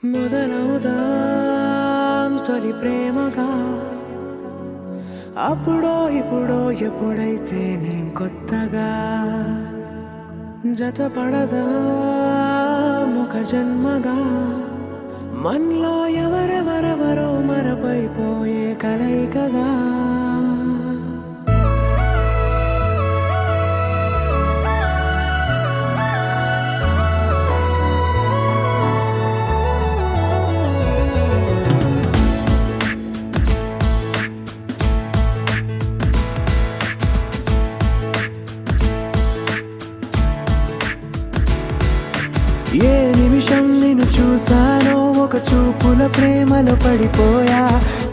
మొదలవుదాం తొలి ప్రేమగా అప్పుడో ఇప్పుడో ఎప్పుడైతే నేను కొత్తగా జతపడదా ముఖ జన్మగా మనలో ఎవరెవరెవరో మరపైపోయే కలయికగా ఏ నిమిషం నిన్ను చూసానో ఒక చూపుల ప్రేమలో పడిపోయా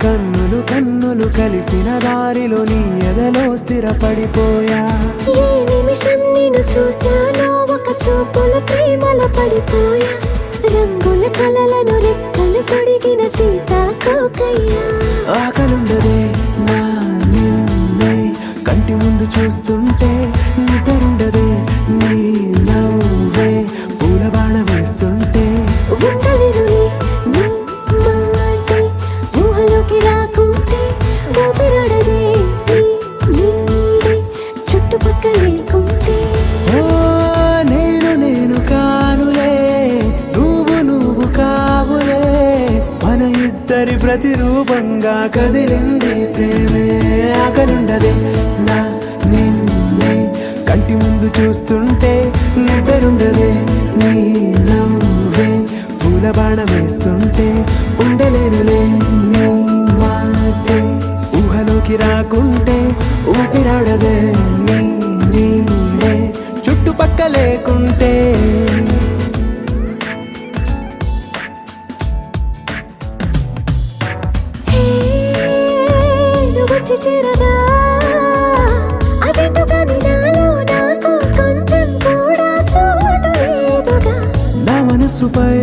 కన్నులు కన్నులు కలిసిన దారిలో నీ ఎదలో స్థిరపడిపోయా ఏ నిమిషం నిన్ను చూసానో ఒక చూపుల ప్రేమలో పడిపోయా రంగుల కలలను రెక్కలు తొడిగిన సీతాకోకయ్యా ఆకలుండదే నా నిన్నే కంటి ముందు చూస్తుంటే నిద్రుండదే నీ నవ్వే పూల బాణ వేస్తుంటే ఉండలేనులే నీ మాటే ఊహలోకి రాకుంటే ఊపిరాడదే నీ నీడే చుట్టుపక్కల లేకుంటే ఓ నేను కానులే నువ్వు కావులే మన ఇద్దరి ప్రతిరూపంగా కదిలింది ప్రేమే ఆకలుండదే నా నిన్నే కంటి ముందు చూస్తుంటే నిద్రుండదే నీ నవ్వే పూల బాణ వేస్తుంటే ఉండలేనులే నీ మాటే ఊహలోకి రాకుంటే ఊపిరాడదే నీ నీడే చుట్టుపక్క లేకుంటే హే నువ్వు వచ్చి చేరగా అదేంటో కానీ నాలో నాకు కొంచెం కూడా చోటు లేదుగా నా మనసుపై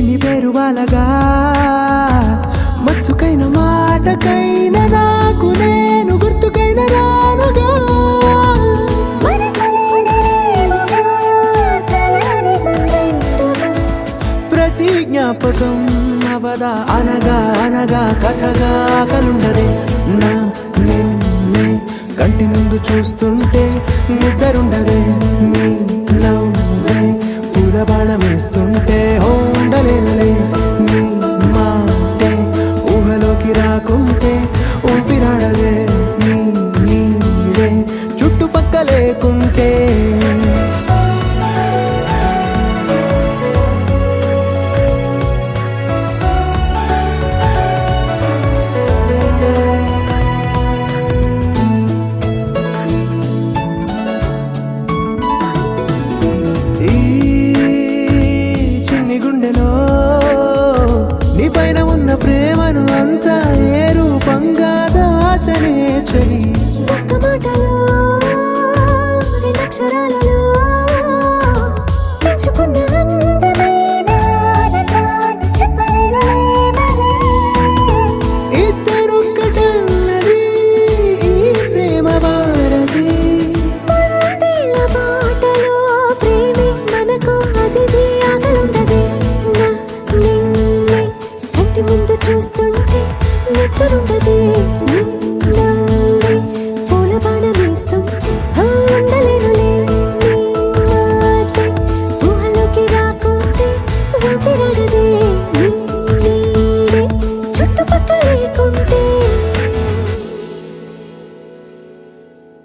నీ పేరు వాలగా మచ్చుకైన మాటకైన నాకు నేను గుర్తుకైన రానుగా మనకులేనివేమోగా కలని సంరెండుగా ప్రతి జ్ఞాపకం అవదా అనగా అనగా కథగా కలుండదే నా నిన్నే కంటి ముందు చూస్తుంటే నిద్రుండదే నీ నవ్వే పూల బాణ వేస్తుంటే ఉండలేనులే నీ మాటే ఊహలోకి రాకుంటే ఊపిరాడదే నీ నీడే చుట్టుపక్క లేకుంటే ఈ చిన్ని గుండెలో నీ పైన ఉన్న ప్రేమను అంతా ఏ రూపంగా దాచనే చలి ఒక్క మాటలో రెండక్షరాల